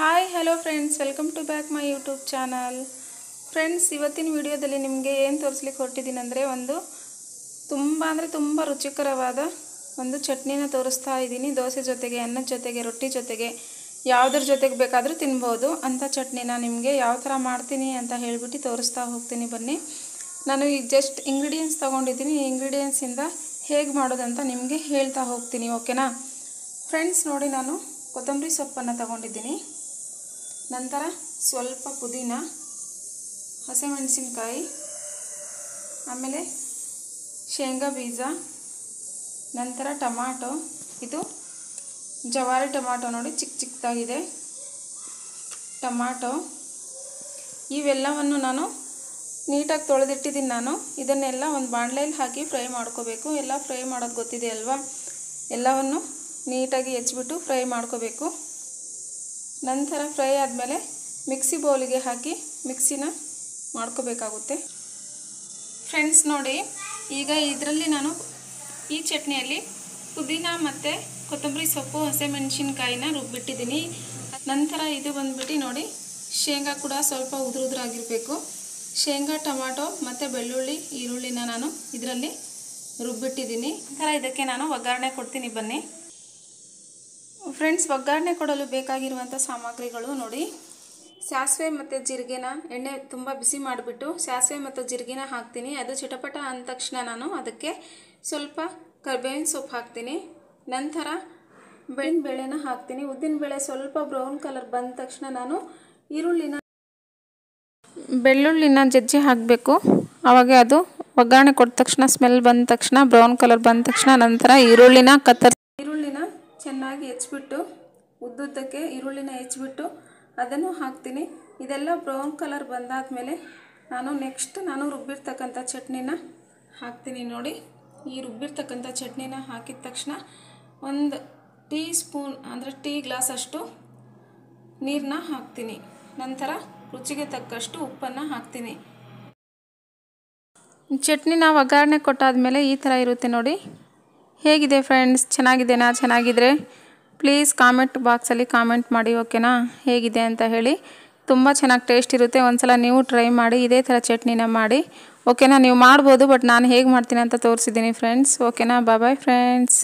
Hi hello friends, welcome to back my YouTube channel. Friends, ಇವತ್ತಿನ ವಿಡಿಯೋದಲ್ಲಿ ನಿಮಗೆ ಏನು ತೋರಿಸ್ಲಿಕ್ಕೆ ಹೊರಟಿದ್ದೀನಿ ಅಂದರೆ ತುಂಬ ರುಚಿಕರವಾದ ಒಂದು ಚಟ್ನಿನ ತೋರಿಸ್ತಾ ಇದ್ದೀನಿ. ದೋಸೆ ಜೊತೆಗೆ, ಅನ್ನದ ಜೊತೆಗೆ, ರೊಟ್ಟಿ ಜೊತೆಗೆ, ಯಾವುದ್ರ ಜೊತೆಗೆ ಬೇಕಾದರೂ ತಿನ್ಬೋದು ಅಂಥ ಚಟ್ನಿನ ನಿಮಗೆ ಯಾವ ಥರ ಮಾಡ್ತೀನಿ ಅಂತ ಹೇಳಿಬಿಟ್ಟು ತೋರಿಸ್ತಾ ಹೋಗ್ತೀನಿ. ಬನ್ನಿ, ನಾನು ಈಗ ಜಸ್ಟ್ ಇಂಗ್ರೀಡಿಯೆಂಟ್ಸ್ ತೊಗೊಂಡಿದ್ದೀನಿ. ಈ ಇಂಗ್ರೀಡಿಯೆಂಟ್ಸಿಂದ ಹೇಗೆ ಮಾಡೋದಂತ ನಿಮಗೆ ಹೇಳ್ತಾ ಹೋಗ್ತೀನಿ, ಓಕೆನಾ ಫ್ರೆಂಡ್ಸ್. ನೋಡಿ, ನಾನು ಕೊತ್ತಂಬರಿ ಸೊಪ್ಪನ್ನು ತಗೊಂಡಿದ್ದೀನಿ. ನಂತರ ಸ್ವಲ್ಪ ಪುದೀನ, ಹಸಿಮೆಣಸಿನ್ಕಾಯಿ, ಆಮೇಲೆ ಶೇಂಗಾ ಬೀಜ, ನಂತರ ಟೊಮಾಟೊ. ಇದು ಜವಾರಿ ಟೊಮಾಟೊ, ನೋಡಿ ಚಿಕ್ಕ ಚಿಕ್ಕದಾಗಿದೆ ಟೊಮಾಟೊ. ಇವೆಲ್ಲವನ್ನು ನಾನು ನೀಟಾಗಿ ತೊಳೆದಿಟ್ಟಿದ್ದೀನಿ. ಇದನ್ನೆಲ್ಲ ಒಂದು ಬಾಣಲೆಯಲ್ಲಿ ಹಾಕಿ ಫ್ರೈ ಮಾಡ್ಕೋಬೇಕು. ಎಲ್ಲ ಫ್ರೈ ಮಾಡೋದು ಗೊತ್ತಿದೆ ಅಲ್ವಾ. ಎಲ್ಲವನ್ನು ನೀಟಾಗಿ ಹೆಚ್ಚಿಬಿಟ್ಟು ಫ್ರೈ ಮಾಡ್ಕೋಬೇಕು. ನಂತರ ಫ್ರೈ ಆದಮೇಲೆ ಮಿಕ್ಸಿ ಬೌಲಿಗೆ ಹಾಕಿ ಮಿಕ್ಸಿನ ಮಾಡ್ಕೋಬೇಕಾಗುತ್ತೆ. ಫ್ರೆಂಡ್ಸ್ ನೋಡಿ, ಈಗ ಇದರಲ್ಲಿ ನಾನು ಈ ಚಟ್ನಿಯಲ್ಲಿ ಪುದೀನ ಮತ್ತು ಕೊತ್ತಂಬರಿ ಸೊಪ್ಪು, ಹಸಿಮೆಣಸಿನ್ಕಾಯಿನ ರುಬ್ಬಿಟ್ಟಿದ್ದೀನಿ. ನಂತರ ಇದು ಬಂದುಬಿಟ್ಟು ನೋಡಿ, ಶೇಂಗಾ ಕೂಡ ಸ್ವಲ್ಪ ಉದುರಾಗಿರಬೇಕು. ಶೇಂಗಾ, ಟೊಮಾಟೊ ಮತ್ತು ಬೆಳ್ಳುಳ್ಳಿ, ಈರುಳ್ಳಿನ ನಾನು ಇದರಲ್ಲಿ ರುಬ್ಬಿಟ್ಟಿದ್ದೀನಿ. ನಂತರ ಇದಕ್ಕೆ ನಾನು ಒಗ್ಗರಣೆ ಕೊಡ್ತೀನಿ. ಬನ್ನಿ ಫ್ರೆಂಡ್ಸ್, ಒಗ್ಗರಣೆ ಕೊಡಲು ಬೇಕಾಗಿರುವಂಥ ಸಾಮಗ್ರಿಗಳು ನೋಡಿ. ಸಾಸಿವೆ ಮತ್ತು ಜೀರಿಗೆನ ಎಣ್ಣೆ ತುಂಬ ಬಿಸಿ ಮಾಡಿಬಿಟ್ಟು ಸಾಸಿವೆ ಮತ್ತು ಜೀರಿಗೆನ ಹಾಕ್ತೀನಿ. ಅದು ಚಿಟಪಟ ಅಂದ ತಕ್ಷಣ ನಾನು ಅದಕ್ಕೆ ಸ್ವಲ್ಪ ಕರಿಬೇವಿನ ಸೊಪ್ಪು ಹಾಕ್ತೀನಿ. ನಂತರ ಬೇಳೆನ ಹಾಕ್ತೀನಿ. ಉದ್ದಿನಬೇಳೆ ಸ್ವಲ್ಪ ಬ್ರೌನ್ ಕಲರ್ ಬಂದ ತಕ್ಷಣ ನಾನು ಬೆಳ್ಳುಳ್ಳಿನ ಜಜ್ಜಿ ಹಾಕಬೇಕು. ಆವಾಗ ಅದು ಒಗ್ಗರಣೆ ಕೊಟ್ಟ ತಕ್ಷಣ ಸ್ಮೆಲ್ ಬಂದ ತಕ್ಷಣ, ಬ್ರೌನ್ ಕಲರ್ ಬಂದ ತಕ್ಷಣ, ನಂತರ ಈರುಳ್ಳಿನ ಚೆನ್ನಾಗಿ ಹೆಚ್ಚಿಬಿಟ್ಟು ಉದ್ದುದ್ದಕ್ಕೆ ಈರುಳ್ಳಿನ ಹೆಚ್ಚಿಬಿಟ್ಟು ಅದನ್ನು ಹಾಕ್ತೀನಿ. ಇದೆಲ್ಲ ಬ್ರೌನ್ ಕಲರ್ ಬಂದಾದಮೇಲೆ ನಾನು ರುಬ್ಬಿರ್ತಕ್ಕಂಥ ಚಟ್ನಿನ ಹಾಕ್ತೀನಿ. ನೋಡಿ, ಈ ರುಬ್ಬಿರ್ತಕ್ಕಂಥ ಚಟ್ನಿನ ಹಾಕಿದ ತಕ್ಷಣ ಒಂದು ಟೀ ಸ್ಪೂನ್ ಅಂದರೆ ಟೀ ಗ್ಲಾಸ್ ಅಷ್ಟು ನೀರನ್ನ ಹಾಕ್ತೀನಿ. ನಂತರ ರುಚಿಗೆ ತಕ್ಕಷ್ಟು ಉಪ್ಪನ್ನು ಹಾಕ್ತೀನಿ. ಚಟ್ನಿನ ಒಗ್ಗರಣೆ ಕೊಟ್ಟಾದಮೇಲೆ ಈ ಥರ ಇರುತ್ತೆ ನೋಡಿ. ಹೇಗಿದೆ ಫ್ರೆಂಡ್ಸ್, ಚೆನ್ನಾಗಿದೆನಾ? ಚೆನ್ನಾಗಿದ್ರೆ ಪ್ಲೀಸ್ ಕಾಮೆಂಟ್ ಬಾಕ್ಸಲ್ಲಿ ಕಾಮೆಂಟ್ ಮಾಡಿ, ಓಕೆನಾ, ಹೇಗಿದೆ ಅಂತ ಹೇಳಿ. ತುಂಬ ಚೆನ್ನಾಗಿ ಟೇಸ್ಟ್ ಇರುತ್ತೆ. ಒಂದ್ಸಲ ನೀವು ಟ್ರೈ ಮಾಡಿ, ಇದೇ ಥರ ಚಟ್ನಿನ ಮಾಡಿ, ಓಕೆನಾ. ನೀವು ಮಾಡ್ಬೋದು, ಬಟ್ ನಾನು ಹೇಗೆ ಮಾಡ್ತೀನಿ ಅಂತ ತೋರಿಸಿದ್ದೀನಿ ಫ್ರೆಂಡ್ಸ್, ಓಕೆನಾ. Bye friends.